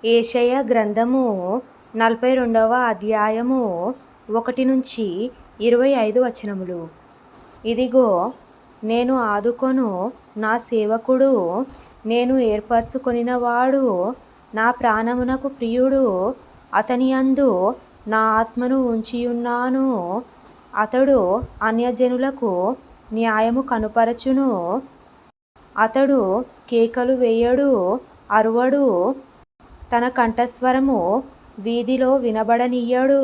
యెషయా గ్రంథము 42వ అధ్యాయము 1-25 వచనములు. ఇదిగో, నేను ఆదుకొను నా సేవకుడు, నేను ఏర్పరచుకొనినవాడు, నా ప్రాణమునకు ప్రియుడు, అతని యందు నా ఆత్మను ఉంచియున్నాను. అతడు అన్యజనులకు న్యాయము కనుపరచును. అతడు కేకలు వేయడు, అరువడు, తన కంఠస్వరము వీధిలో వినబడనీయడు.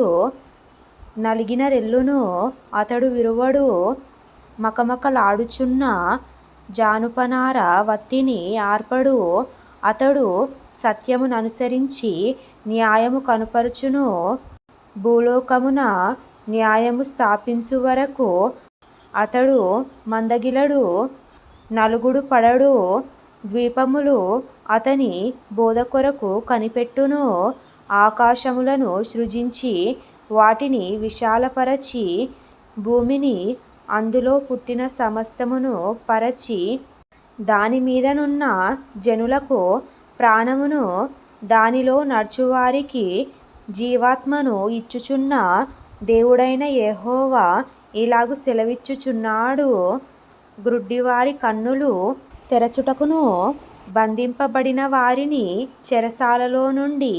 నలిగిన రెల్లును అతడు విరువడు. మకమకలాడుచున్న జానుపనార వత్తిని ఆర్పడు. అతడు సత్యముననుసరించి న్యాయము కనుపరచును. భూలోకమున న్యాయము స్థాపించు వరకు అతడు మందగిలడు, నలుగుడు పడడు. ద్వీపములు అతని బోధ కొరకు కనిపెట్టును. ఆకాశములను సృజించి వాటిని విశాలపరచి, భూమిని అందులో పుట్టిన సమస్తమును పరచి, దాని మీదనున్న జనులకు ప్రాణమును, దానిలో నడుచువారికి జీవాత్మను ఇచ్చుచున్న దేవుడైన యెహోవా ఇలాగు సెలవిచ్చుచున్నాడు. గ్రుడ్డివారి కన్నులు తెరచుటకును, బంధింపబడిన వారిని చెరసాలలో నుండి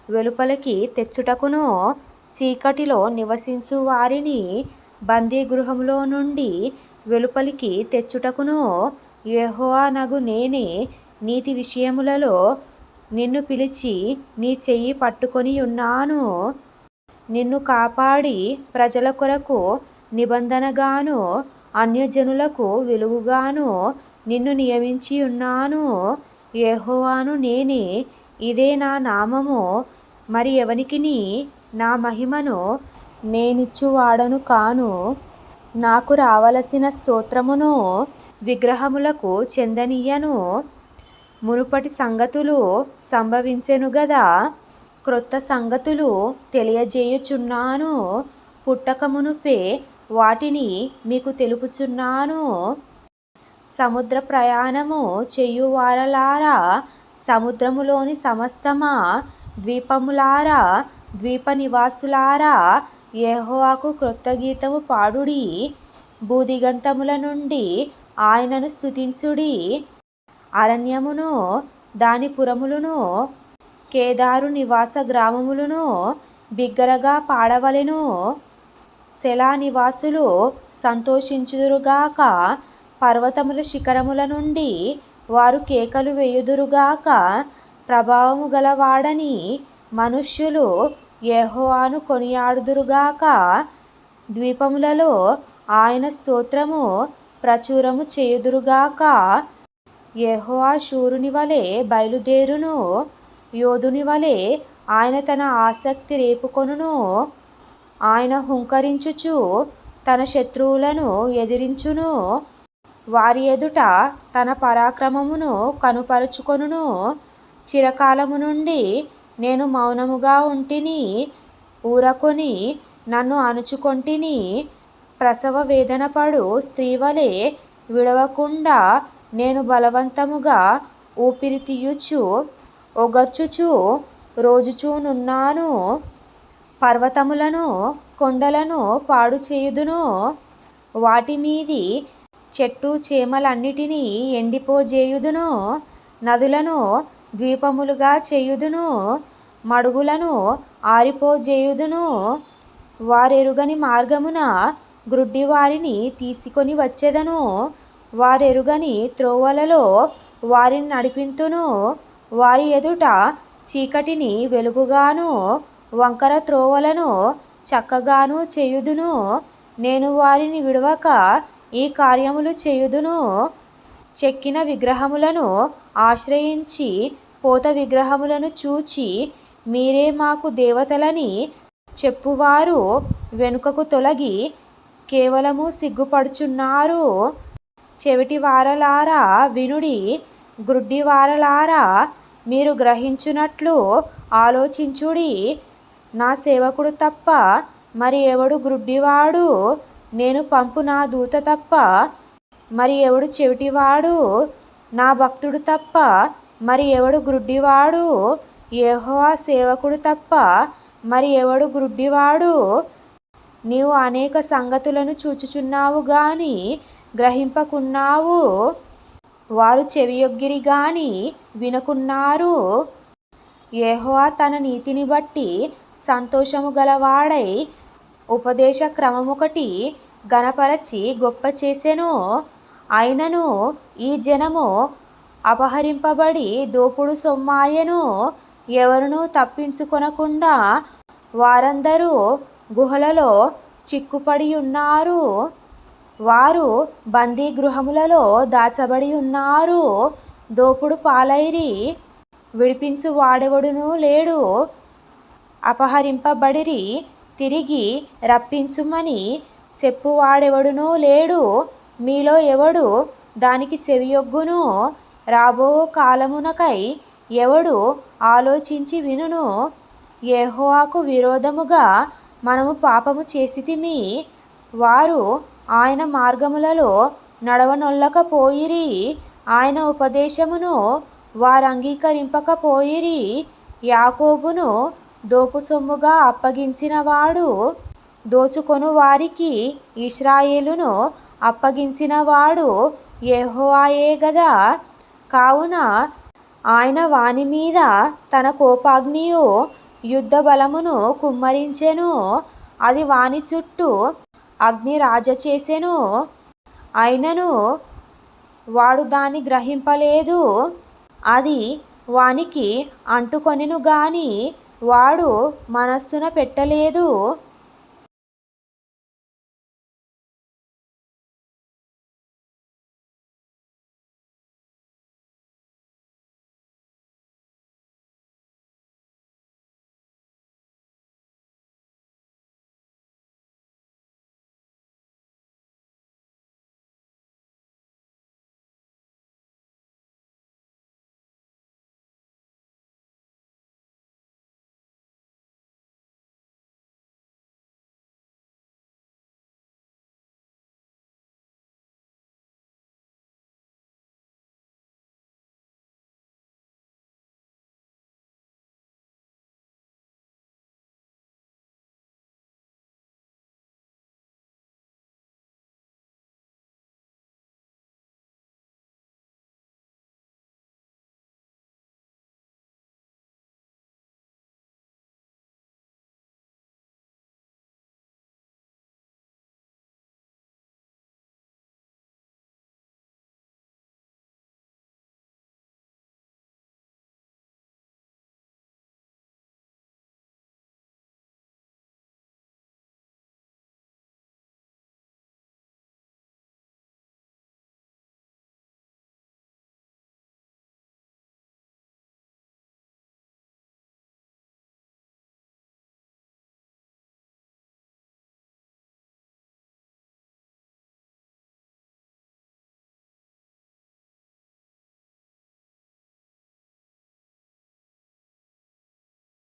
వెలుపలికి తెచ్చుటకును, చీకటిలో నివసించు వారిని బందీగృహములో నుండి వెలుపలికి తెచ్చుటకును యెహోవానగు నేనే నీతి విషయములలో నిన్ను పిలిచి నీ చెయ్యి పట్టుకొనియున్నాను. నిన్ను కాపాడి ప్రజల కొరకు నిబంధనగాను, అన్యజనులకు వెలుగుగాను నిన్ను నియమించియున్నాను. యెహోవాను నేనే, ఇదే నా నామము. మరి ఎవనికిని నా మహిమను నేనిచ్చువాడను కాను. నాకు రావలసిన స్తోత్రమును విగ్రహములకు చెందనీయను. మునుపటి సంగతులు సంభవించెను గదా, క్రొత్త సంగతులు తెలియజేయుచున్నాను. పుట్టక మునుపే వాటిని మీకు తెలుపుచున్నాను. సముద్ర ప్రయాణము చేయువారలారా, సముద్రములోని సమస్తమా, ద్వీపములారా, ద్వీప నివాసులారా, యెహోవాకు క్రొత్త గీతము పాడుడి. భూదిగంతముల నుండి ఆయనను స్తుతించుడి. అరణ్యమును దాని పురములను, కేదారు నివాస గ్రామములను బిగ్గరగా పాడవలెను. సెలా నివాసులు సంతోషించుదురుగాక. పర్వతముల శిఖరముల నుండి వారు కేకలు వేయుదురుగాక. ప్రభావము గలవాడని మనుష్యులు యెహోవాను కొనియాడుదురుగాక. ద్వీపములలో ఆయన స్తోత్రము ప్రచురము చేయుదురుగాక. యెహోవా శూరుని వలె బయలుదేరును, యోధుని వలె ఆయన తన ఆసక్తి రేపుకొనును. ఆయన హుంకరించుచు తన శత్రువులను ఎదిరించును. వారి ఎదుట తన పరాక్రమమును కనుపరుచుకొనును. చిరకాలము నుండి నేను మౌనముగా ఉంటిని, ఊరకొని నన్ను అణుచుకొంటిని. ప్రసవ వేదనపడు స్త్రీవలె విడవకుండా నేను బలవంతముగా ఊపిరి తీయుచు, ఒగర్చుచు రోజుచూనున్నాను. పర్వతములను, కొండలను పాడు చేయుదును. వాటి మీది చెట్టు చేమలన్నిటినీ ఎండిపోజేయుదును. నదులను ద్వీపములుగా చేయుదును, మడుగులను ఆరిపోజేయుదును. వారెరుగని మార్గమున గ్రుడ్డివారిని తీసుకొని వచ్చెదను. వారెరుగని త్రోవలలో వారిని నడిపింతును. వారి ఎదుట చీకటిని వెలుగుగాను, వంకర త్రోవలను చక్కగాను చేయుదును. నేను వారిని విడువక ఈ కార్యములు చేయుదును. చెక్కిన విగ్రహములను ఆశ్రయించి, పోత విగ్రహములను చూచి, మీరే మాకు దేవతలని చెప్పువారు వెనుకకు తొలగి కేవలము సిగ్గుపడుచున్నారు. చెవిటివారలారా వినుడి, గ్రుడ్డివారలారా మీరు గ్రహించునట్లు ఆలోచించుడి. నా సేవకుడు తప్ప మరి ఎవడు గ్రుడ్డివాడు? నేను పంపు నా దూత తప్ప మరి ఎవడు చెవిటివాడు? నా భక్తుడు తప్ప మరి ఎవడు గ్రుడ్డివాడు? యెహోవా సేవకుడు తప్ప మరి ఎవడు గ్రుడ్డివాడు? నీవు అనేక సంగతులను చూచుచున్నావు గాని గ్రహింపకున్నావు. వారు చెవియొగ్గిరి గాని వినకున్నారు. యెహోవా తన నీతిని బట్టి సంతోషము గలవాడై ఉపదేశ క్రమమొకటి గణపరచి గొప్ప చేసెను. అయినను ఈ జనము అపహరింపబడి దోపుడు సొమ్మాయెను. ఎవరునూ తప్పించుకొనకుండా వారందరూ గుహలలో చిక్కుపడి ఉన్నారు. వారు బందీగృహములలో దాచబడి ఉన్నారు. దోపుడు పాలైరి, విడిపించు వాడెవడునూ లేడు. అపహరింపబడిరి, తిరిగి రప్పించుమని చెప్పువాడెవడునూ లేడు. మీలో ఎవడు దానికి చెవియొగ్గును? రాబో కాలమునకై ఎవడు ఆలోచించి వినును? యెహోవాకు విరోధముగా మనము పాపము చేసితిమి. వారు ఆయన మార్గములలో నడవనొల్లకపోయిరి. ఆయన ఉపదేశమును వారంగీకరింపకపోయిరి. యాకోబును దోపు సొమ్ముగా అప్పగించినవాడు దోచుకొను వారికి ఇశ్రాయేలును అప్పగించినవాడు యెహోవాయే గదా. కావున ఆయన వాని మీద తన కోపాగ్నియు యుద్ధ బలమును కుమ్మరించెను. అది వాని చుట్టూ అగ్ని రాజచేసెను. అయినను వాడు దాన్ని గ్రహింపలేదు. అది వానికి అంటుకొనెను గాని వాడు మనస్సున పెట్టలేదు.